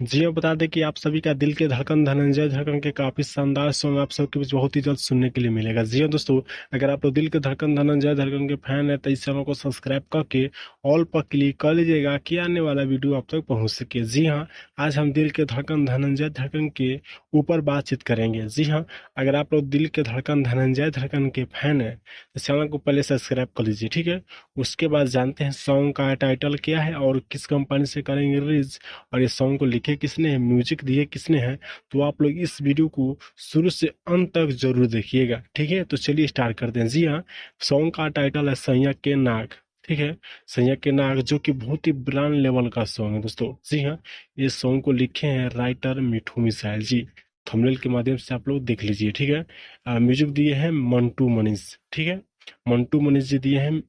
जी मैं बता दें कि आप सभी का दिल के धड़कन धनंजय धड़कन के काफी शानदार सॉन्ग आप सबके बीच बहुत ही जल्द सुनने के लिए मिलेगा। जी हाँ दोस्तों, अगर आप लोग दिल के धड़कन धनंजय धड़कन के फैन है तो इस चैनल को सब्सक्राइब करके ऑल पर क्लिक कर लीजिएगा कि आने वाला वीडियो आप तक पहुंच सके। जी हाँ, आज हम दिल के धड़कन धनंजय धड़कन के ऊपर बातचीत करेंगे। जी हाँ, अगर आप लोग दिल के धड़कन धनंजय धड़कन के फैन है तो चैनल को पहले सब्सक्राइब कर लीजिए, ठीक है। उसके बाद जानते हैं सॉन्ग का टाइटल क्या है और किस कंपनी से करेंगे रिलीज, और ये सॉन्ग को लिखे किसने है, म्यूजिक दिए किसने है। तो आप लोग इस वीडियो को शुरू से अंत तक जरूर देखिएगा, ठीक है। तो चलिए स्टार्ट करते हैं। जी हाँ, सॉन्ग का टाइटल है सैया के नाग, ठीक है। सैया के नाग जो कि बहुत ही ब्रांड लेवल का सॉन्ग है दोस्तों। जी हाँ, ये सॉन्ग को लिखे हैं राइटर मिठू मिसाइल जी। थंबनेल के माध्यम से आप लोग देख लीजिए, ठीक है। म्यूजिक दिए हैं मंटू मनीष, ठीक है। मंटू मनीष जी दिए हैं